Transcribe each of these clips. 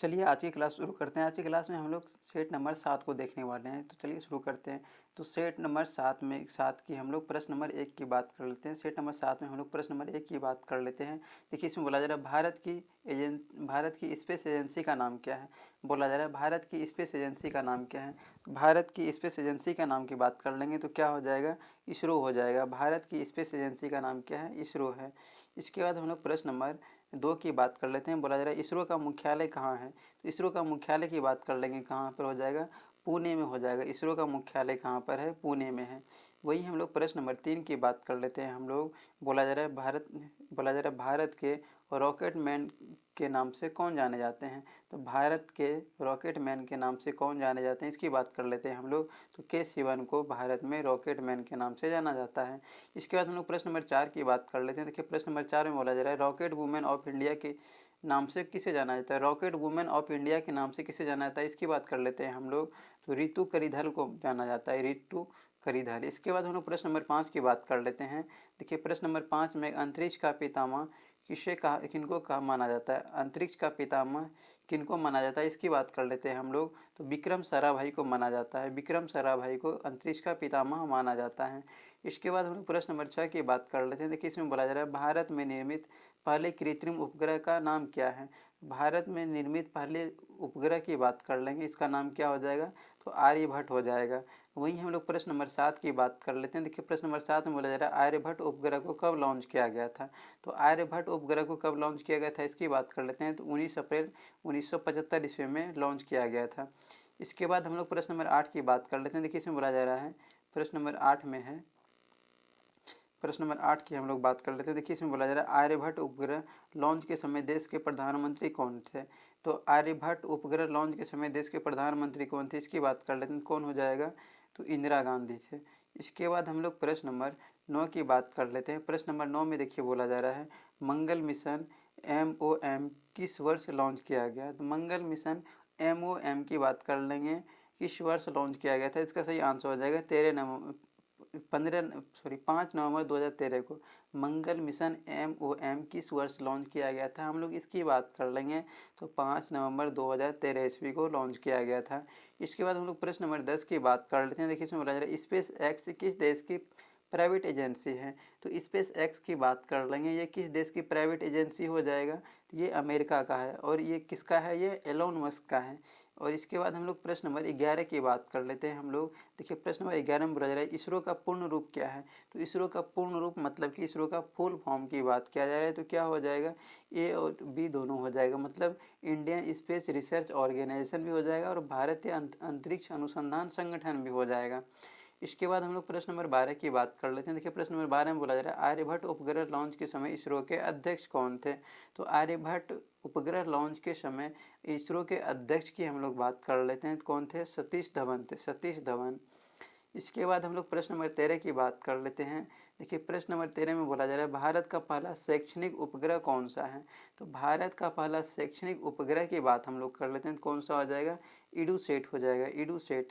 चलिए आज की क्लास शुरू करते हैं। आज की क्लास में हम लोग सेट नंबर 7 को देखने वाले हैं। तो चलिए शुरू करते हैं। तो सेट नंबर 7 की हम लोग प्रश्न नंबर 1 की बात कर लेते हैं। सेट नंबर 7 में हम लोग प्रश्न नंबर 1 की बात कर लेते हैं। देखिए इसमें बोला जा रहा है भारत की स्पेस एजेंसी का नाम क्या है। बोला जा रहा है भारत की स्पेस एजेंसी का नाम क्या है। भारत की स्पेस एजेंसी का नाम की बात कर लेंगे तो क्या हो जाएगा, इसरो हो जाएगा। भारत की स्पेस एजेंसी का नाम क्या है, इसरो है। इसके बाद हम लोग प्रश्न नंबर 2 की बात कर लेते हैं। बोला जा रहा है इसरो का मुख्यालय कहाँ है। तो इसरो का मुख्यालय की बात कर लेंगे, कहाँ पर हो जाएगा, पुणे में हो जाएगा। इसरो का मुख्यालय कहाँ पर है, पुणे में है। वही हम लोग प्रश्न नंबर 3 की बात कर लेते हैं हम लोग। बोला जा रहा है भारत के रॉकेट मैन के नाम से कौन जाने जाते हैं। तो भारत के रॉकेट मैन के नाम से कौन जाने जाते हैं, इसकी बात कर लेते हैं हम लोग। तो के सिवन को भारत में रॉकेट मैन के नाम से जाना जाता है। इसके बाद हम लोग प्रश्न नंबर 4 की बात कर लेते हैं। देखिए प्रश्न नंबर 4 में बोला जा रहा है रॉकेट वुमेन ऑफ इंडिया के नाम से किसे जाना जाता है। रॉकेट वुमेन ऑफ इंडिया के नाम से किसे जाना जाता है, इसकी बात कर लेते हैं हम लोग। तो रितु करिधल को जाना जाता है, रितु करिधल। इसके बाद हम लोग प्रश्न नंबर 5 की बात कर लेते हैं। देखिए प्रश्न नंबर 5 में अंतरिक्ष का पितामह किनको कहा माना जाता है। अंतरिक्ष का पितामह किनको माना जाता है, इसकी बात कर लेते हैं हम लोग। तो विक्रम साराभाई को माना जाता है। विक्रम साराभाई को अंतरिक्ष का पितामह माना जाता है। इसके बाद हम लोग प्रश्न नंबर 6 की बात कर लेते हैं। देखिए इसमें बोला जा रहा है भारत में निर्मित पहले कृत्रिम उपग्रह का नाम क्या है। भारत में निर्मित पहले उपग्रह की बात कर लेंगे, इसका नाम क्या हो जाएगा, तो आर्यभट्ट हो जाएगा। वहीं हम लोग प्रश्न नंबर 7 की बात कर लेते हैं। देखिए प्रश्न नंबर 7 में बोला जा रहा है आर्यभट्ट उपग्रह को कब लॉन्च किया गया था। तो आर्यभट्ट उपग्रह को कब लॉन्च किया गया था, इसकी बात कर लेते हैं। तो 19 अप्रैल 1975 ईस्वी में लॉन्च किया गया था। इसके बाद हम लोग प्रश्न नंबर 8 की बात कर लेते हैं। देखिए इसमें बोला जा रहा है प्रश्न नंबर 8 में है, प्रश्न नंबर 8 की हम लोग बात कर लेते हैं। देखिए इसमें बोला जा रहा है आर्यभट्ट उपग्रह लॉन्च के समय देश के प्रधानमंत्री कौन थे। तो आर्यभट्ट उपग्रह लॉन्च के समय देश के प्रधानमंत्री कौन थे, इसकी बात कर लेते हैं। कौन हो जाएगा, तो इंदिरा गांधी थे। इसके बाद हम लोग प्रश्न नंबर 9 की बात कर लेते हैं। प्रश्न नंबर 9 में देखिए बोला जा रहा है मंगल मिशन MOM किस वर्ष लॉन्च किया गया। तो मंगल मिशन MOM की बात कर लेंगे, किस वर्ष लॉन्च किया गया था। इसका सही आंसर हो जाएगा 5 नवंबर 2013 को मंगल मिशन MOM किस वर्ष लॉन्च किया गया था, हम लोग इसकी बात कर लेंगे। तो 5 नवंबर 2013 ईस्वी को लॉन्च किया गया था। इसके बाद हम लोग प्रश्न नंबर 10 की बात कर लेते हैं। देखिए इसमें बोला जा रहा है स्पेस एक्स किस देश की प्राइवेट एजेंसी है। तो स्पेस एक्स की बात कर लेंगे, ये किस देश की प्राइवेट एजेंसी हो जाएगा, तो ये अमेरिका का है। और ये किसका है, ये एलोन मस्क का है। और इसके बाद हम लोग प्रश्न नंबर 11 की बात कर लेते हैं हम लोग। देखिए प्रश्न नंबर 11 में बोला जा रहा है इसरो का पूर्ण रूप क्या है। तो इसरो का पूर्ण रूप मतलब कि इसरो का फुल फॉर्म की बात किया जा रहा है, तो क्या हो जाएगा, ए और बी दोनों हो जाएगा। मतलब इंडियन स्पेस रिसर्च ऑर्गेनाइजेशन भी हो जाएगा और भारतीय अंतरिक्ष अनुसंधान संगठन भी हो जाएगा। इसके बाद हम लोग प्रश्न नंबर 12 की बात कर लेते हैं। देखिए प्रश्न नंबर 12 में बोला जा रहा है आर्यभट्ट उपग्रह लॉन्च के समय इसरो के अध्यक्ष कौन थे। तो आर्यभट्ट उपग्रह लॉन्च के समय इसरो के अध्यक्ष की हम लोग बात कर लेते हैं। कौन थे, सतीश धवन थे, सतीश धवन। इसके बाद हम लोग प्रश्न नंबर 13 की बात कर लेते हैं। देखिए प्रश्न नंबर 13 में बोला जा रहा है भारत का पहला शैक्षणिक उपग्रह कौन सा है। तो भारत का पहला शैक्षणिक उपग्रह की बात हम लोग कर लेते हैं। कौन सा हो जाएगा, इडूसेट हो जाएगा, इडूसेट।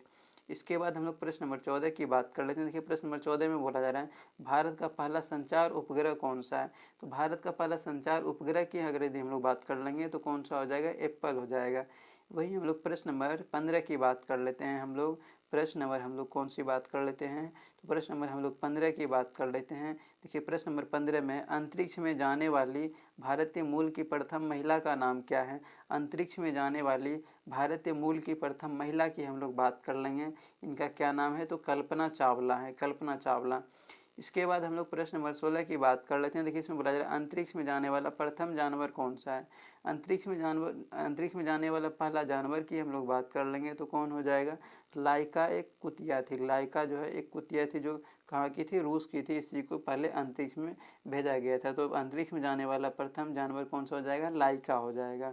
इसके बाद हम लोग प्रश्न नंबर 14 की बात कर लेते हैं। देखिए प्रश्न नंबर 14 में बोला जा रहा है भारत का पहला संचार उपग्रह कौन सा है। तो भारत का पहला संचार उपग्रह की अगर यदि हम लोग बात कर लेंगे तो कौन सा हो जाएगा, एप्पल हो जाएगा। वही हम लोग प्रश्न नंबर 15 की बात कर लेते हैं हम लोग। प्रश्न नंबर हम लोग कौन सी बात कर लेते हैं, तो प्रश्न नंबर हम लोग 15 की बात कर लेते हैं। देखिए प्रश्न नंबर 15 में अंतरिक्ष में जाने वाली भारतीय मूल की प्रथम महिला का नाम क्या है। अंतरिक्ष में जाने वाली भारतीय मूल की प्रथम महिला की हम लोग बात कर लेंगे, इनका क्या नाम है, तो कल्पना चावला है, कल्पना चावला। इसके बाद हम लोग प्रश्न नंबर 16 की बात कर लेते हैं। देखिए इसमें बोला जा रहा है अंतरिक्ष में जाने वाला प्रथम जानवर कौन सा है। अंतरिक्ष में जाने वाला पहला जानवर की हम लोग बात कर लेंगे, तो कौन हो जाएगा, लाइका एक कुतिया थी। लाइका जो है एक कुतिया थी, जो कहाँ की थी, रूस की थी। इसी को पहले अंतरिक्ष में भेजा गया था। तो अंतरिक्ष में जाने वाला प्रथम जानवर कौन सा हो जाएगा, लाइका हो जाएगा।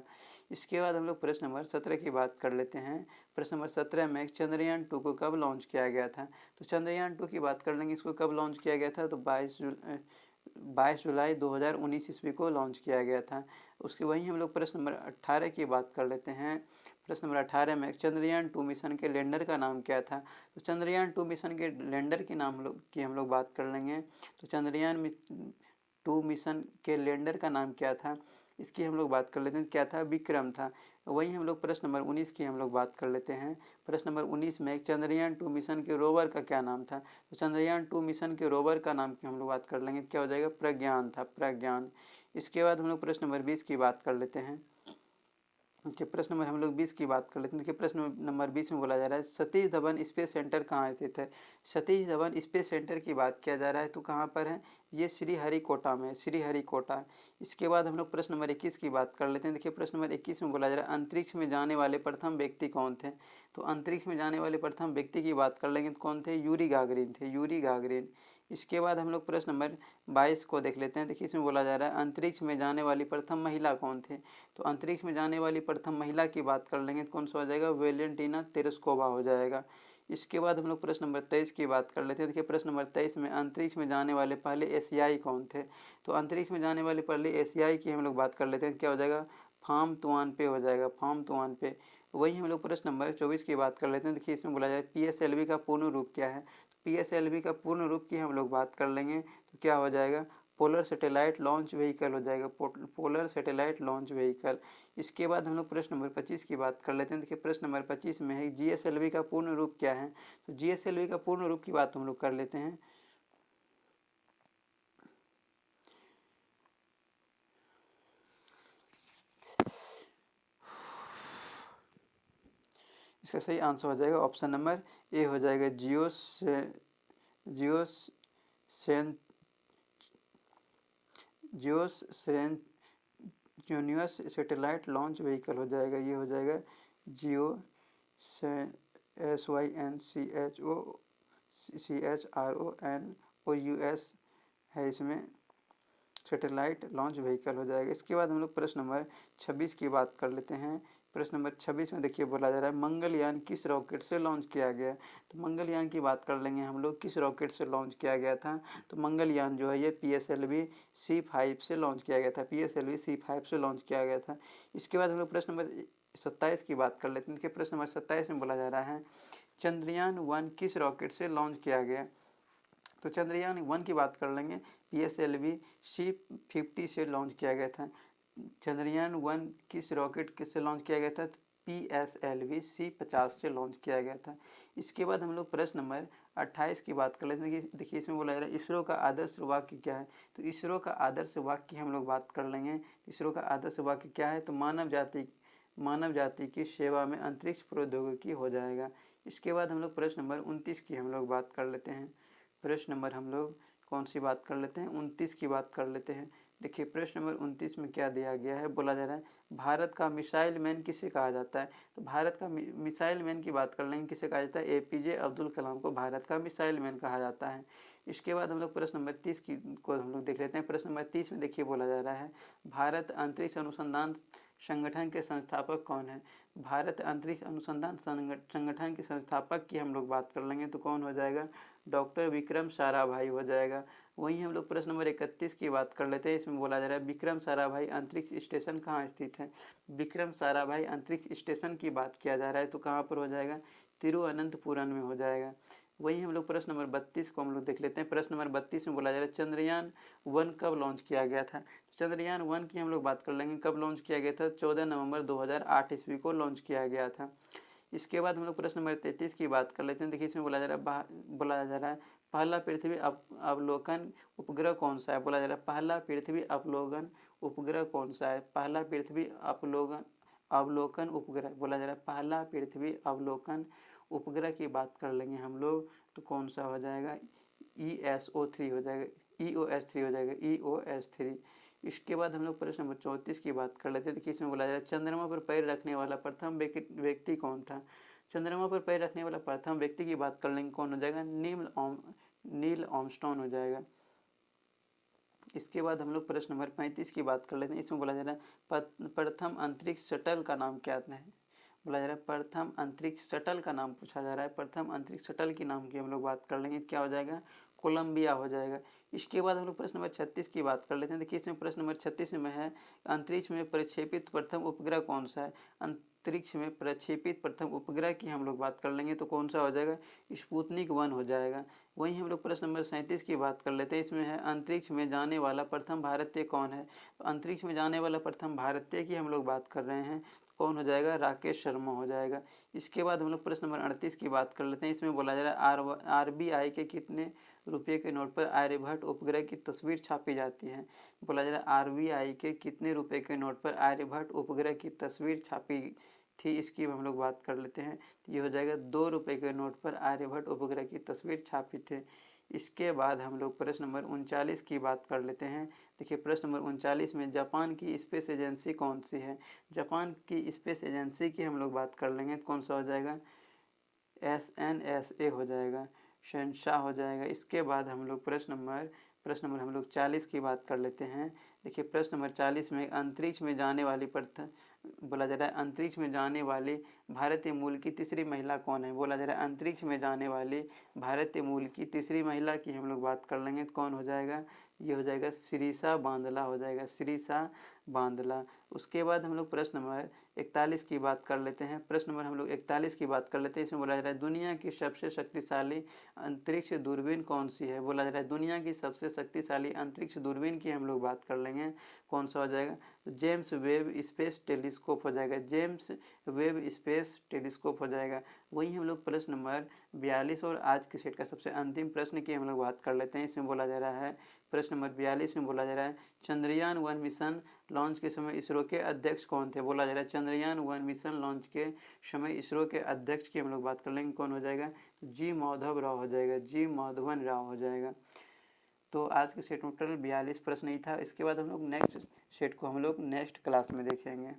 इसके बाद हम लोग प्रश्न नंबर 17 की बात कर लेते हैं। प्रश्न नंबर 17 में चंद्रयान 2 को कब लॉन्च किया गया था। तो चंद्रयान 2 की बात कर लेंगे, इसको कब लॉन्च किया गया था, तो 22 जुलाई 2019 ईस्वी को लॉन्च किया गया था। उसके वहीं हम लोग प्रश्न नंबर 18 की बात कर लेते हैं। प्रश्न नंबर 18 में चंद्रयान 2 मिशन के लैंडर का नाम क्या था। तो चंद्रयान 2 मिशन के लैंडर के नाम की हम लोग बात कर लेंगे। तो चंद्रयान 2 मिशन के लैंडर का नाम क्या था, इसकी हम लोग बात कर लेते हैं, क्या था, विक्रम था। वहीं हम लोग प्रश्न नंबर 19 की हम लोग बात कर लेते हैं। प्रश्न नंबर 19 में चंद्रयान-2 मिशन के रोवर का क्या नाम था। तो चंद्रयान-2 मिशन के रोवर का नाम की हम लोग बात कर लेंगे, क्या हो जाएगा, प्रज्ञान था, प्रज्ञान। इसके बाद हम लोग प्रश्न नंबर 20 की बात कर लेते हैं। देखिए प्रश्न नंबर हम लोग 20 की बात कर लेते हैं। देखिए प्रश्न नंबर 20 में बोला जा रहा है सतीश धवन स्पेस सेंटर कहाँ स्थित है। सतीश धवन स्पेस सेंटर की बात किया जा रहा है, तो कहाँ पर है, ये श्रीहरिकोटा में, श्रीहरिकोटा। इसके बाद हम लोग प्रश्न नंबर 21 की बात कर लेते हैं। देखिए प्रश्न नंबर 21 में बोला जा रहा है अंतरिक्ष में जाने वाले प्रथम व्यक्ति कौन थे। तो अंतरिक्ष में जाने वाले प्रथम व्यक्ति की बात कर लेंगे तो कौन थे, यूरी गागरिन थे, यूरी गागरिन। इसके बाद हम लोग प्रश्न नंबर 22 को देख लेते हैं। देखिए इसमें बोला जा रहा है अंतरिक्ष में जाने वाली प्रथम महिला कौन थे। तो अंतरिक्ष में जाने वाली प्रथम महिला की बात कर लेंगे तो कौन सा हो जाएगा, वेलेंटीना तेरेस्कोवा हो जाएगा। इसके बाद हम लोग प्रश्न नंबर 23 की बात कर लेते हैं। देखिए प्रश्न नंबर 23 में अंतरिक्ष में जाने वाले पहले एशियाई कौन थे। तो अंतरिक्ष में जाने वाले पहले एशियाई की हम लोग बात कर लेते हैं, क्या हो जाएगा, फार्म तुआन पे हो जाएगा, फार्म तुआन पे। वहीं हम लोग प्रश्न नंबर 24 की बात कर लेते हैं। देखिए इसमें बोला जाए PSLV का पूर्ण रूप क्या है। PSLV का पूर्ण रूप की हम लोग बात कर लेंगे तो क्या हो जाएगा, पोलर सैटेलाइट लॉन्च व्हीकल हो जाएगा, पोलर सैटेलाइट लॉन्च व्हीकल। इसके बाद हम लोग प्रश्न नंबर 25 की बात कर लेते हैं। देखिए प्रश्न नंबर 25 में है GSLV का पूर्ण रूप क्या है। तो GSLV का पूर्ण रूप की बात हम लोग कर लेते हैं। इसका सही आंसर हो जाएगा ऑप्शन नंबर ए हो जाएगा, जियोसेंट्रोनियस सैटेलाइट लॉन्च व्हीकल हो जाएगा, ये हो जाएगा जियो SYNCHRONOUS है, इसमें सैटेलाइट लॉन्च व्हीकल हो जाएगा। इसके बाद हम लोग प्रश्न नंबर 26 की बात कर लेते हैं। प्रश्न नंबर 26 में देखिए बोला जा रहा है मंगलयान किस रॉकेट से लॉन्च किया गया। तो मंगलयान की बात कर लेंगे हम लोग, किस रॉकेट से लॉन्च किया गया था। तो मंगलयान जो है ये PSLV C5 से लॉन्च किया गया था, PSLV C5 से लॉन्च किया गया था। इसके बाद हम लोग प्रश्न नंबर 27 की बात कर लेते हैं। देखिए प्रश्न नंबर 27 में बोला जा रहा है चंद्रयान-1 किस रॉकेट से लॉन्च किया गया। तो चंद्रयान-1 की बात कर लेंगे, PSLV C50 से लॉन्च किया गया था। चंद्रयान-1 किस रॉकेट से लॉन्च किया गया था, PSLV C50 से लॉन्च किया गया था। इसके बाद हम लोग प्रश्न नंबर 28 की बात कर लेते हैं। देखिए इसमें बोला जा रहा है इसरो का आदर्श वाक्य क्या है। तो इसरो का आदर्श वाक्य हम लोग बात कर लेंगे। इसरो का आदर्श वाक्य क्या है, तो मानव जाति की सेवा में अंतरिक्ष प्रौद्योगिकी हो जाएगा। इसके बाद हम लोग प्रश्न नंबर 29 की हम लोग बात कर लेते हैं। प्रश्न नंबर हम लोग कौन सी बात कर लेते हैं, 29 की बात कर लेते हैं। देखिए प्रश्न नंबर 29 में क्या दिया गया है, बोला जा रहा है भारत का मिसाइल मैन किसे कहा जाता है। तो भारत का मिसाइल मैन की बात कर लेंगे, किसे कहा जाता है, APJ अब्दुल कलाम को भारत का मिसाइल मैन कहा जाता है। इसके बाद हम लोग प्रश्न नंबर 30 की को हम लोग देख लेते हैं। प्रश्न नंबर 30 में देखिए बोला जा रहा है भारत अंतरिक्ष अनुसंधान संगठन के संस्थापक कौन है। भारत अंतरिक्ष अनुसंधान संगठन के संस्थापक की हम लोग बात कर लेंगे तो कौन हो जाएगा, डॉक्टर विक्रम साराभाई हो जाएगा। वहीं हम लोग प्रश्न नंबर 31 की बात कर लेते हैं। इसमें बोला जा रहा है विक्रम साराभाई अंतरिक्ष स्टेशन कहाँ स्थित है। विक्रम साराभाई अंतरिक्ष स्टेशन की बात किया जा रहा है तो कहाँ पर हो जाएगा, तिरुवनंतपुरम में हो जाएगा। वहीं हम लोग प्रश्न नंबर 32 को हम लोग देख लेते हैं। प्रश्न नंबर 32 में बोला जा रहा है चंद्रयान-1 कब लॉन्च किया गया था। चंद्रयान-1 की हम लोग बात कर लेंगे, कब लॉन्च किया गया था, 14 नवंबर 2008 ईस्वी को लॉन्च किया गया था। इसके बाद हम लोग प्रश्न नंबर 33 की बात कर लेते हैं। देखिए इसमें बोला जा रहा है पहला पृथ्वी अवलोकन उपग्रह कौन सा है। बोला जा रहा है पहला पृथ्वी अवलोकन उपग्रह कौन सा है, पहला पृथ्वी अवलोकन उपग्रह। बोला जा रहा है पहला पृथ्वी अवलोकन उपग्रह की बात कर लेंगे हम लोग तो कौन सा हो जाएगा, EOS-3 हो जाएगा, EOS-3 हो जाएगा, EOS-3। इसके बाद हम लोग प्रश्न नंबर 34 की बात कर लेते हैं। देखिए इसमें बोला जा रहा है चंद्रमा पर पैर रखने वाला प्रथम व्यक्ति कौन था। चंद्रमा पर पैर रखने वाला प्रथम व्यक्ति की बात कर लेंगे, कौन हो जाएगा, नील आर्मस्ट्रॉन्ग हो जाएगा। इसके बाद हम लोग प्रश्न नंबर 35 की बात कर लेते हैं। इसमें बोला जा रहा है प्रथम अंतरिक्ष शटल का नाम क्या है। बोला जा रहा है प्रथम अंतरिक्ष शटल का नाम पूछा जा रहा है। प्रथम अंतरिक्ष शटल के नाम की हम लोग बात कर लेंगे, क्या हो जाएगा, कोलंबिया हो जाएगा। इसके बाद हम लोग प्रश्न नंबर 36 की बात कर लेते हैं। देखिए इसमें प्रश्न नंबर 36 में है अंतरिक्ष में प्रक्षेपित प्रथम उपग्रह कौन सा है। अंतरिक्ष में प्रक्षेपित प्रथम उपग्रह की हम लोग बात कर लेंगे तो कौन सा हो जाएगा, स्पुतनिक 1 हो जाएगा। वहीं हम लोग प्रश्न नंबर 37 की बात कर लेते हैं। इसमें है अंतरिक्ष में जाने वाला प्रथम भारतीय कौन है। तो अंतरिक्ष में जाने वाला प्रथम भारतीय की हम लोग बात कर रहे हैं, कौन हो जाएगा, राकेश शर्मा हो जाएगा। इसके बाद हम लोग प्रश्न नंबर 38 की बात कर लेते हैं। इसमें बोला जा रहा है RBI के कितने रुपये के नोट पर आर्यभट्ट उपग्रह की तस्वीर छापी जाती है। बोला जा रहा है RBI के कितने रुपये के नोट पर आर्यभट्ट उपग्रह की तस्वीर छापी थी, इसकी हम लोग बात कर लेते हैं। ये हो जाएगा 2 रुपये के नोट पर आर्यभट्ट उपग्रह की तस्वीर छापी थी। इसके बाद हम लोग प्रश्न नंबर 39 की बात कर लेते हैं। देखिए प्रश्न नंबर 39 में जापान की स्पेस एजेंसी कौन सी है। जापान की स्पेस एजेंसी की हम लोग बात कर लेंगे, कौन सा हो जाएगा, SNSA हो जाएगा, शहंशाह हो जाएगा। इसके बाद हम लोग प्रश्न नंबर हम लोग 40 की बात कर लेते हैं। देखिए प्रश्न नंबर 40 में अंतरिक्ष में जाने वाली बोला जा रहा है अंतरिक्ष में जाने वाली भारतीय मूल की तीसरी महिला कौन है। बोला जा रहा है अंतरिक्ष में जाने वाली भारतीय मूल की तीसरी महिला की हम लोग बात कर लेंगे, कौन हो जाएगा, ये हो जाएगा शिरीषा बांदला हो जाएगा, शिरीषा बांदला। उसके बाद हम लोग प्रश्न नंबर 41 की बात कर लेते हैं। प्रश्न नंबर हम लोग 41 की बात कर लेते हैं। इसमें बोला जा रहा है दुनिया की सबसे शक्तिशाली अंतरिक्ष दूरबीन कौन सी है। बोला जा रहा है दुनिया की सबसे शक्तिशाली अंतरिक्ष दूरबीन की हम लोग बात कर लेंगे, कौन सा हो जाएगा, जेम्स वेब स्पेस टेलीस्कोप हो जाएगा, जेम्स वेब स्पेस टेलीस्कोप हो जाएगा। वहीं हम लोग प्रश्न नंबर 42 और आज के सेट का सबसे अंतिम प्रश्न की हम लोग बात कर लेते हैं। इसमें बोला जा रहा है प्रश्न नंबर 42 में बोला जा रहा है चंद्रयान-1 मिशन लॉन्च के समय इसरो के अध्यक्ष कौन थे। बोला जा रहा है चंद्रयान-1 मिशन लॉन्च के समय इसरो के अध्यक्ष की हम लोग बात कर लेंगे, कौन हो जाएगा, जी माधव राव हो जाएगा, जी माधवन राव हो जाएगा। तो आज के सेट में टोटल 42 प्रश्न ही था। इसके बाद हम लोग नेक्स्ट सेट को हम लोग नेक्स्ट क्लास में देखेंगे।